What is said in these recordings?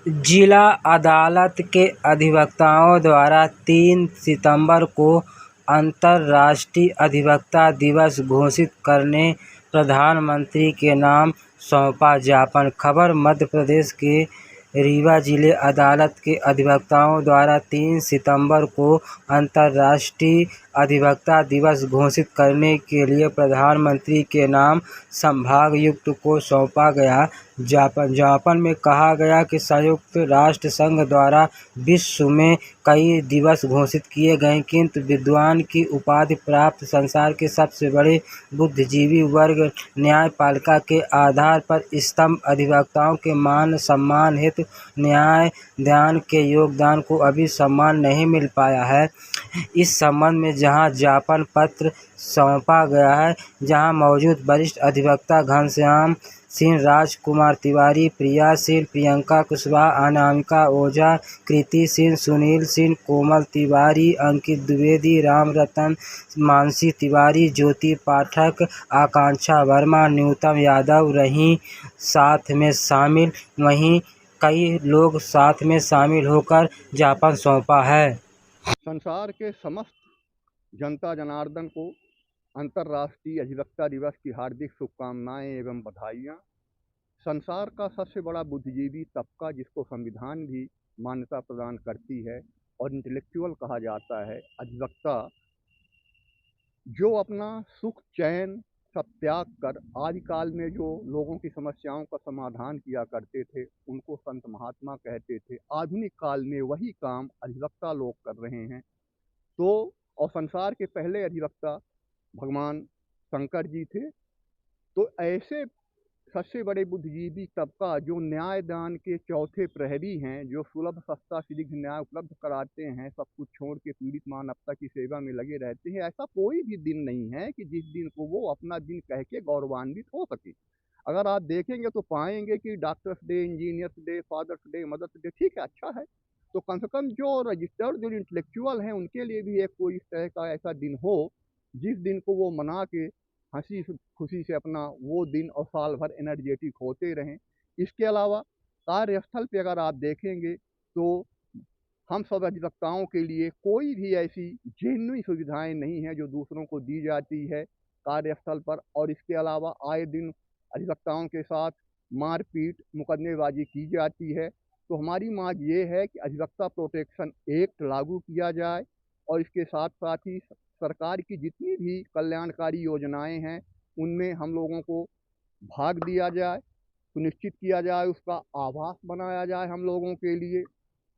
जिला अदालत के अधिवक्ताओं द्वारा 3 सितंबर को अंतर्राष्ट्रीय अधिवक्ता दिवस घोषित करने प्रधानमंत्री के नाम सौंपा ज्ञापन। खबर मध्य प्रदेश के रीवा जिला अदालत के अधिवक्ताओं द्वारा 3 सितंबर को अंतर्राष्ट्रीय अधिवक्ता दिवस घोषित करने के लिए प्रधानमंत्री के नाम संभागायुक्त को सौंपा गया ज्ञापन में कहा गया कि संयुक्त राष्ट्र संघ द्वारा विश्व में कई दिवस घोषित किए गए, किंतु विद्वान की उपाधि प्राप्त संसार के सबसे बड़े बुद्धिजीवी वर्ग न्यायपालिका के आधार पर स्तंभ अधिवक्ताओं के मान सम्मान हेतु न्याय दान के योगदान को अभी सम्मान नहीं मिल पाया है। इस संबंध में जहां ज्ञापन पत्र सौंपा गया है, जहां मौजूद वरिष्ठ अधिवक्ता घनश्याम सिंह, राजकुमार तिवारी, प्रिया सिंह, प्रियंका कुशवाहा, अनामिका ओझा, कृति सिंह, सुनील सिंह, कोमल तिवारी, अंकित द्विवेदी, राम रतन, मानसी तिवारी, ज्योति पाठक, आकांक्षा वर्मा, न्यूतम यादव रहीं साथ में शामिल। वहीं कई लोग साथ में शामिल होकर ज्ञापन सौंपा है। संसार के समस्त जनता जनार्दन को अंतर्राष्ट्रीय अधिवक्ता दिवस की हार्दिक शुभकामनाएं एवं बधाइयाँ। संसार का सबसे बड़ा बुद्धिजीवी तबका, जिसको संविधान भी मान्यता प्रदान करती है और इंटेलेक्चुअल कहा जाता है, अधिवक्ता, जो अपना सुख चैन सब त्याग कर आदिकाल में जो लोगों की समस्याओं का समाधान किया करते थे, उनको संत महात्मा कहते थे। आधुनिक काल में वही काम अधिवक्ता लोग कर रहे हैं। तो और संसार के पहले अधिवक्ता भगवान शंकर जी थे। तो ऐसे सबसे बड़े बुद्धिजीवी तबका, जो न्याय दान के चौथे प्रहरी हैं, जो सुलभ सस्ता शीघ्र न्याय उपलब्ध कराते हैं, सब कुछ छोड़ के पीड़ित मानवता की सेवा में लगे रहते हैं, ऐसा कोई भी दिन नहीं है कि जिस दिन को वो अपना दिन कह के गौरवान्वित हो सके। अगर आप देखेंगे तो पाएंगे कि doctors day, engineers day, fathers day, mothers day, ठीक है, अच्छा है, तो कम से कम जो रजिस्टर्ड, जो इंटेलेक्चुअल हैं, उनके लिए भी एक कोई इस तरह का ऐसा दिन हो जिस दिन को वो मना के हंसी खुशी से अपना वो दिन और साल भर एनर्जेटिक होते रहें। इसके अलावा कार्यस्थल पे अगर आप देखेंगे तो हम सब अधिवक्ताओं के लिए कोई भी ऐसी जेन्युइन सुविधाएं नहीं हैं जो दूसरों को दी जाती है कार्यस्थल पर। और इसके अलावा आए दिन अधिवक्ताओं के साथ मारपीट, मुकदमेबाजी की जाती है। तो हमारी मांग ये है कि अधिवक्ता प्रोटेक्शन एक्ट लागू किया जाए और इसके साथ साथ ही सरकार की जितनी भी कल्याणकारी योजनाएं हैं, उनमें हम लोगों को भाग दिया जाए, सुनिश्चित किया जाए, उसका आभास बनाया जाए हम लोगों के लिए।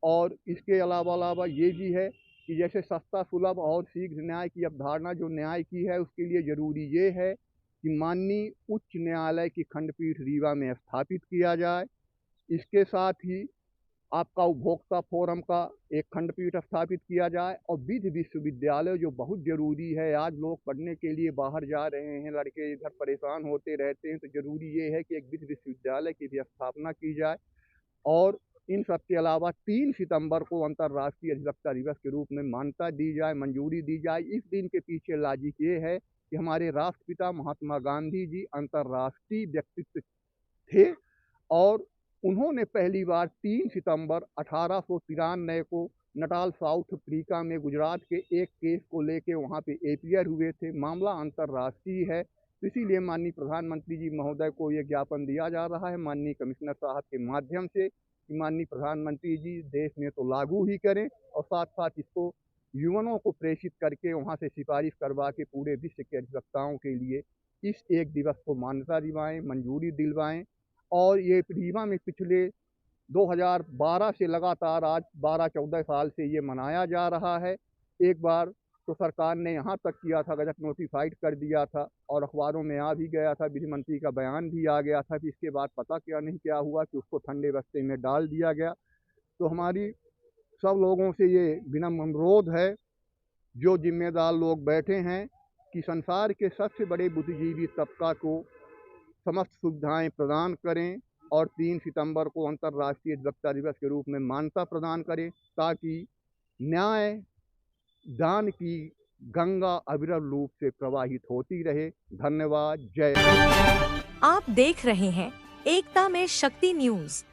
और इसके अलावा ये भी है कि जैसे सस्ता, सुलभ और शीघ्र न्याय की अवधारणा जो न्याय की है, उसके लिए ज़रूरी ये है कि माननीय उच्च न्यायालय की खंडपीठ रीवा में स्थापित किया जाए। इसके साथ ही आपका उपभोक्ता फोरम का एक खंडपीठ स्थापित किया जाए और विधि विश्वविद्यालय जो बहुत ज़रूरी है। आज लोग पढ़ने के लिए बाहर जा रहे हैं, लड़के इधर परेशान होते रहते हैं, तो ज़रूरी ये है कि एक विधि विश्वविद्यालय की भी स्थापना की जाए। और इन सब के अलावा 3 सितंबर को अंतर्राष्ट्रीय अधिवक्ता दिवस के रूप में मान्यता दी जाए, मंजूरी दी जाए। इस दिन के पीछे लॉजिक ये है कि हमारे राष्ट्रपिता महात्मा गांधी जी अंतर्राष्ट्रीय व्यक्तित्व थे और उन्होंने पहली बार 3 सितंबर 1893 को नटाल, साउथ अफ्रीका में गुजरात के एक केस को लेके वहाँ पे अपीयर हुए थे। मामला अंतर्राष्ट्रीय है, इसीलिए माननीय प्रधानमंत्री जी महोदय को ये ज्ञापन दिया जा रहा है माननीय कमिश्नर साहब के माध्यम से कि माननीय प्रधानमंत्री जी देश में तो लागू ही करें और साथ साथ इसको युवाओं को प्रेषित करके वहाँ से सिफारिश करवा के पूरे विश्व के अधिवक्ताओं के लिए इस एक दिवस को मान्यता दिलवाएँ, मंजूरी दिलवाएँ। और ये रीवा में पिछले 2012 से लगातार आज 12-14 साल से ये मनाया जा रहा है। एक बार तो सरकार ने यहाँ तक किया था, गजट नोटिफाइड कर दिया था और अखबारों में आ भी गया था, विधि मंत्री का बयान भी आ गया था। फिर इसके बाद पता क्या हुआ कि उसको ठंडे बस्ते में डाल दिया गया। तो हमारी सब लोगों से ये विनम्र अनुरोध है, जो जिम्मेदार लोग बैठे हैं, कि संसार के सबसे बड़े बुद्धिजीवी तबका को समस्त सुविधाएं प्रदान करें और 3 सितंबर को अंतर्राष्ट्रीय अधिवक्ता दिवस के रूप में मान्यता प्रदान करें, ताकि न्याय दान की गंगा अविरल रूप से प्रवाहित होती रहे। धन्यवाद। जय। आप देख रहे हैं एकता में शक्ति न्यूज।